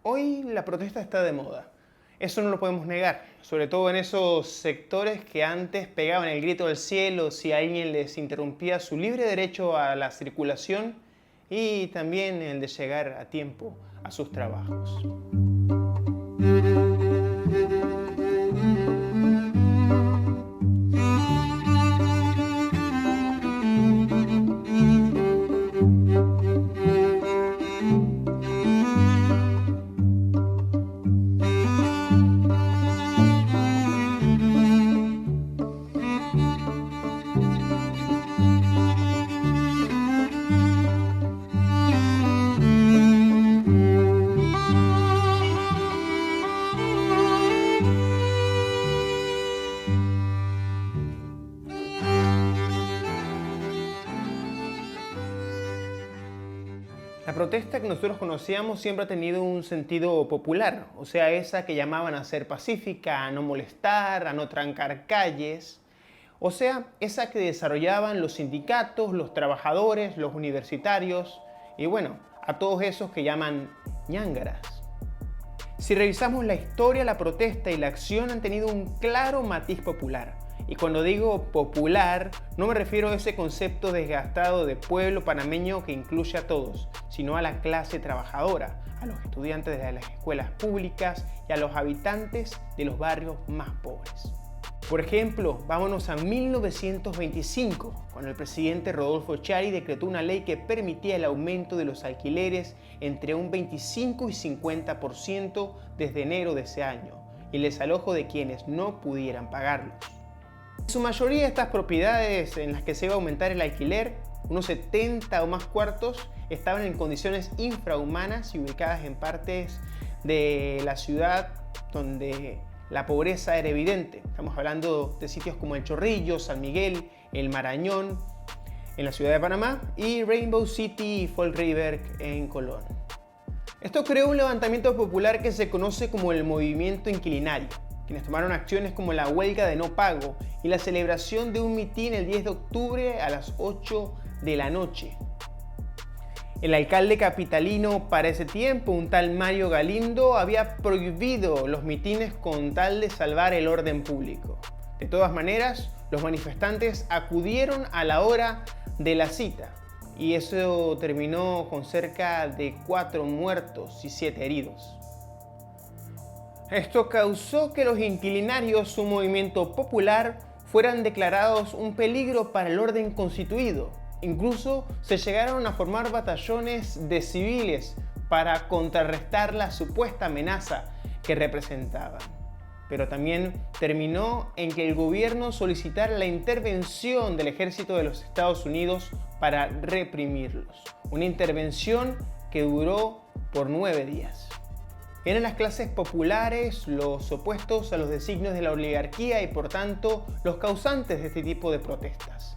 Hoy la protesta está de moda. Eso no lo podemos negar, sobre todo en esos sectores que antes pegaban el grito al cielo si alguien les interrumpía su libre derecho a la circulación y también el de llegar a tiempo a sus trabajos. La protesta que nosotros conocíamos siempre ha tenido un sentido popular, o sea, esa que llamaban a ser pacífica, a no molestar, a no trancar calles, o sea, esa que desarrollaban los sindicatos, los trabajadores, los universitarios y bueno, a todos esos que llaman ñángaras. Si revisamos la historia, la protesta y la acción han tenido un claro matiz popular. Y cuando digo popular, no me refiero a ese concepto desgastado de pueblo panameño que incluye a todos, sino a la clase trabajadora, a los estudiantes de las escuelas públicas y a los habitantes de los barrios más pobres. Por ejemplo, vámonos a 1925, cuando el presidente Rodolfo Chari decretó una ley que permitía el aumento de los alquileres entre un 25 y 50% desde enero de ese año, y el desalojo de quienes no pudieran pagarlos. En su mayoría, estas propiedades en las que se iba a aumentar el alquiler, unos 70 o más cuartos, estaban en condiciones infrahumanas y ubicadas en partes de la ciudad donde la pobreza era evidente. Estamos hablando de sitios como El Chorrillo, San Miguel, El Marañón, en la ciudad de Panamá, y Rainbow City y Fall River en Colón. Esto creó un levantamiento popular que se conoce como el movimiento inquilinario, quienes tomaron acciones como la huelga de no pago y la celebración de un mitin el 10 de octubre a las 8 de la noche. El alcalde capitalino para ese tiempo, un tal Mario Galindo, había prohibido los mitines con tal de salvar el orden público. De todas maneras, los manifestantes acudieron a la hora de la cita y eso terminó con cerca de 4 muertos y 7 heridos. Esto causó que los inquilinarios, un movimiento popular, fueran declarados un peligro para el orden constituido. Incluso se llegaron a formar batallones de civiles para contrarrestar la supuesta amenaza que representaban. Pero también terminó en que el gobierno solicitara la intervención del ejército de los Estados Unidos para reprimirlos. Una intervención que duró por 9 días. Eran las clases populares los opuestos a los designios de la oligarquía y por tanto los causantes de este tipo de protestas.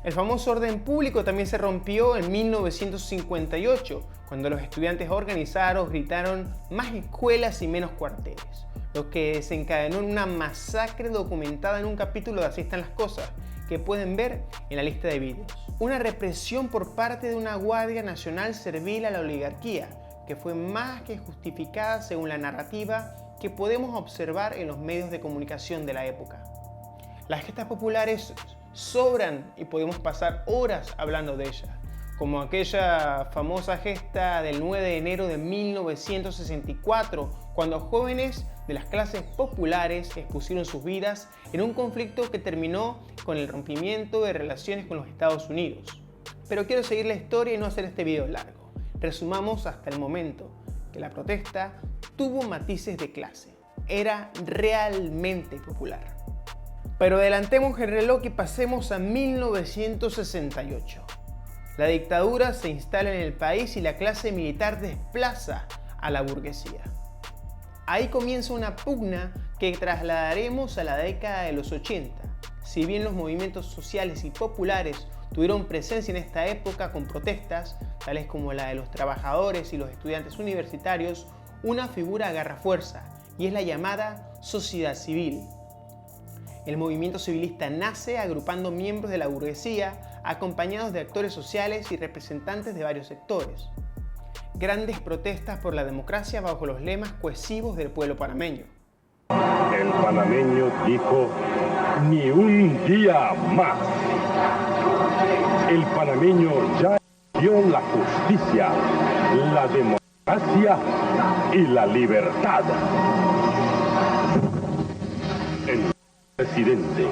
El famoso orden público también se rompió en 1958, cuando los estudiantes organizados gritaron más escuelas y menos cuarteles, lo que desencadenó en una masacre documentada en un capítulo de Así están las cosas, que pueden ver en la lista de vídeos. Una represión por parte de una Guardia Nacional servil a la oligarquía, que fue más que justificada según la narrativa que podemos observar en los medios de comunicación de la época. Las gestas populares sobran y podemos pasar horas hablando de ellas, como aquella famosa gesta del 9 de enero de 1964, cuando jóvenes de las clases populares expusieron sus vidas en un conflicto que terminó con el rompimiento de relaciones con los Estados Unidos. Pero quiero seguir la historia y no hacer este video largo. Resumamos hasta el momento que la protesta tuvo matices de clase. Era realmente popular. Pero adelantemos el reloj y pasemos a 1968. La dictadura se instala en el país y la clase militar desplaza a la burguesía. Ahí comienza una pugna que trasladaremos a la década de los 80. Si bien los movimientos sociales y populares tuvieron presencia en esta época con protestas, tales como la de los trabajadores y los estudiantes universitarios, una figura agarra fuerza y es la llamada sociedad civil. El movimiento civilista nace agrupando miembros de la burguesía, acompañados de actores sociales y representantes de varios sectores. grandes protestas por la democracia bajo los lemas cohesivos del pueblo panameño. El panameño dijo: ni un día más. El panameño ya dio la justicia, la democracia y la libertad. El presidente,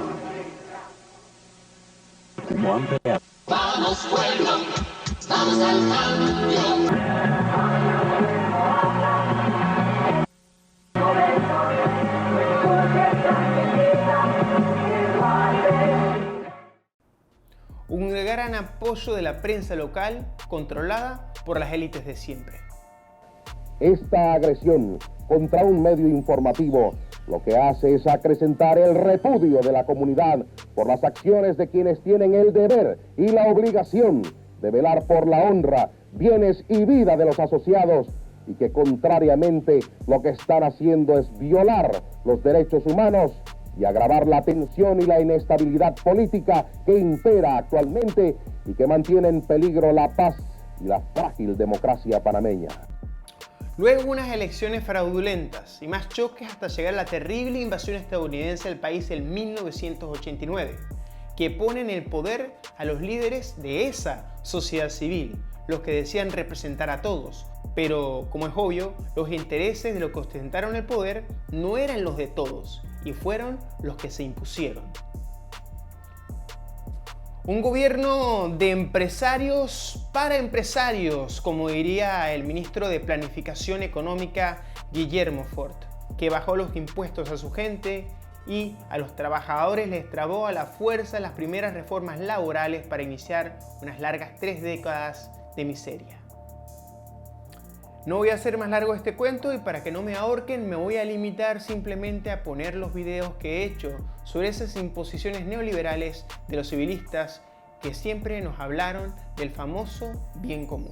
como han peleado. Vamos pueblo, vamos al cambio. Un gran apoyo de la prensa local controlada por las élites de siempre. Esta agresión contra un medio informativo lo que hace es acrecentar el repudio de la comunidad por las acciones de quienes tienen el deber y la obligación de velar por la honra, bienes y vida de los asociados, y que contrariamente lo que están haciendo es violar los derechos humanos y agravar la tensión y la inestabilidad política que impera actualmente y que mantiene en peligro la paz y la frágil democracia panameña. Luego unas elecciones fraudulentas y más choques hasta llegar a la terrible invasión estadounidense al país en 1989, que pone en el poder a los líderes de esa sociedad civil, los que decían representar a todos. Pero, como es obvio, los intereses de los que ostentaron el poder no eran los de todos y fueron los que se impusieron. Un gobierno de empresarios para empresarios, como diría el ministro de Planificación Económica Guillermo Ford, que bajó los impuestos a su gente y a los trabajadores les trabó a la fuerza las primeras reformas laborales para iniciar unas largas 3 décadas de miseria. No voy a hacer más largo este cuento y para que no me ahorquen me voy a limitar simplemente a poner los videos que he hecho sobre esas imposiciones neoliberales de los civilistas que siempre nos hablaron del famoso bien común.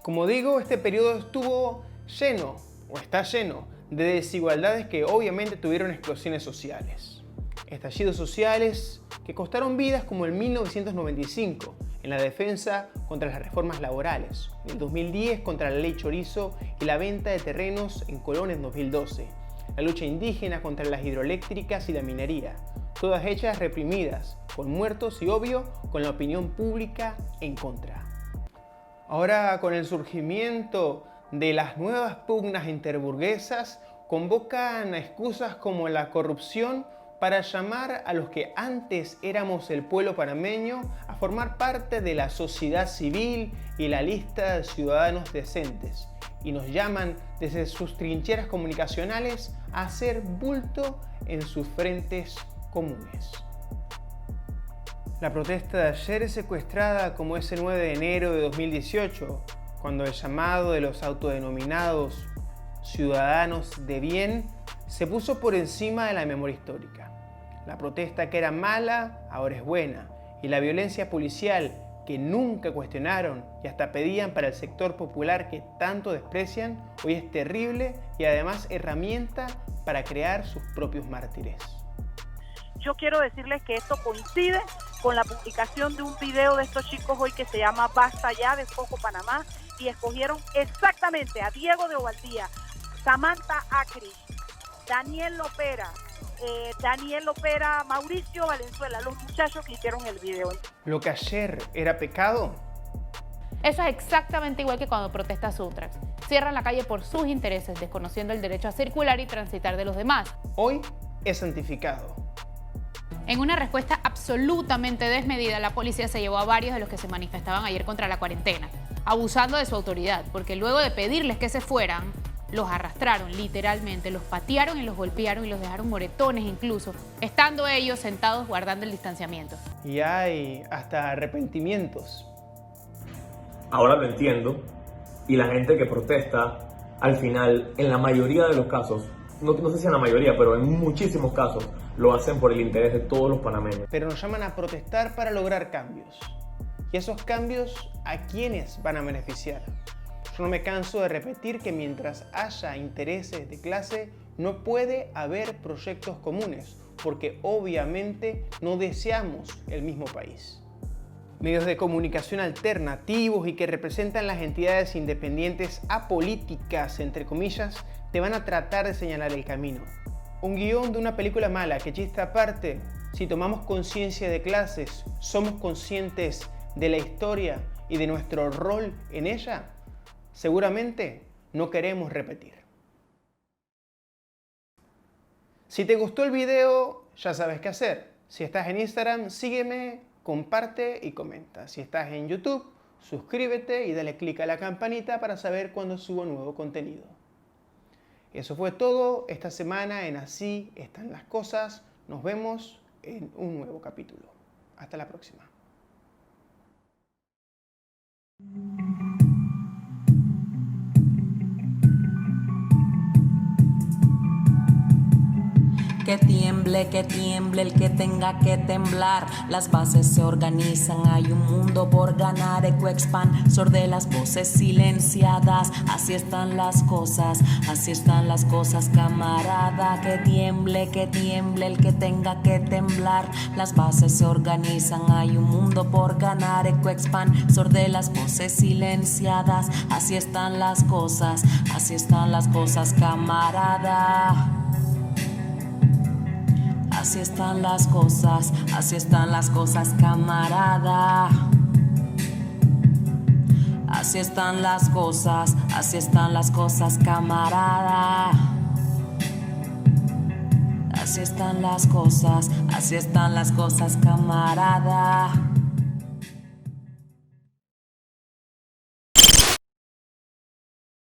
Como digo, este periodo estuvo lleno, o está lleno, de desigualdades que obviamente tuvieron explosiones sociales. Estallidos sociales que costaron vidas como en 1995, en la defensa contra las reformas laborales, en el 2010 contra la ley Chorizo y la venta de terrenos en Colón en 2012, la lucha indígena contra las hidroeléctricas y la minería, todas hechas reprimidas, con muertos y obvio con la opinión pública en contra. Ahora, con el surgimiento de las nuevas pugnas interburguesas, convocan a excusas como la corrupción para llamar a los que antes éramos el pueblo panameño a formar parte de la sociedad civil y la lista de ciudadanos decentes. Y nos llaman desde sus trincheras comunicacionales a hacer bulto en sus frentes comunes. La protesta de ayer es secuestrada como ese 9 de enero de 2018, cuando el llamado de los autodenominados ciudadanos de bien se puso por encima de la memoria histórica. La protesta que era mala, ahora es buena, y la violencia policial que nunca cuestionaron y hasta pedían para el sector popular que tanto desprecian, hoy es terrible y además herramienta para crear sus propios mártires. Yo quiero decirles que esto coincide con la publicación de un video de estos chicos hoy que se llama Basta Ya de Foco Panamá, y escogieron exactamente a Diego de Ovaldía, Samantha Acri, Daniel Lopera, Mauricio Valenzuela, los muchachos que hicieron el video. ¿Lo que ayer era pecado? Eso es exactamente igual que cuando protesta Sutrax. Cierran la calle por sus intereses, desconociendo el derecho a circular y transitar de los demás. Hoy es santificado. En una respuesta absolutamente desmedida, la policía se llevó a varios de los que se manifestaban ayer contra la cuarentena, abusando de su autoridad, porque luego de pedirles que se fueran, los arrastraron literalmente, los patearon y los golpearon y los dejaron moretones incluso, estando ellos sentados guardando el distanciamiento. Y hay hasta arrepentimientos. Ahora lo entiendo, y la gente que protesta, al final, en la mayoría de los casos, no sé si en la mayoría, pero en muchísimos casos, lo hacen por el interés de todos los panameños. Pero nos llaman a protestar para lograr cambios. ¿Y esos cambios a quiénes van a beneficiar? Yo no me canso de repetir que mientras haya intereses de clase, no puede haber proyectos comunes, porque obviamente no deseamos el mismo país. medios de comunicación alternativos y que representan las entidades independientes apolíticas, entre comillas, te van a tratar de señalar el camino. Un guión de una película mala, que chiste aparte, si tomamos conciencia de clases, somos conscientes de la historia y de nuestro rol en ella, seguramente no queremos repetir. Si te gustó el video, ya sabes qué hacer. Si estás en Instagram, sígueme, comparte y comenta. Si estás en YouTube, suscríbete y dale click a la campanita para saber cuando subo nuevo contenido. Eso fue todo esta semana en Así Están las Cosas. Nos vemos en un nuevo capítulo. Hasta la próxima. Que tiemble el que tenga que temblar. Las bases se organizan, hay un mundo por ganar. Eco expansor de las voces silenciadas. Así están las cosas, camarada. Que tiemble el que tenga que temblar. Las bases se organizan, hay un mundo por ganar. Eco expansor de las voces silenciadas. Así están las cosas, camarada. Así están las cosas, camarada. Así están las cosas, camarada. Así están las cosas, camarada.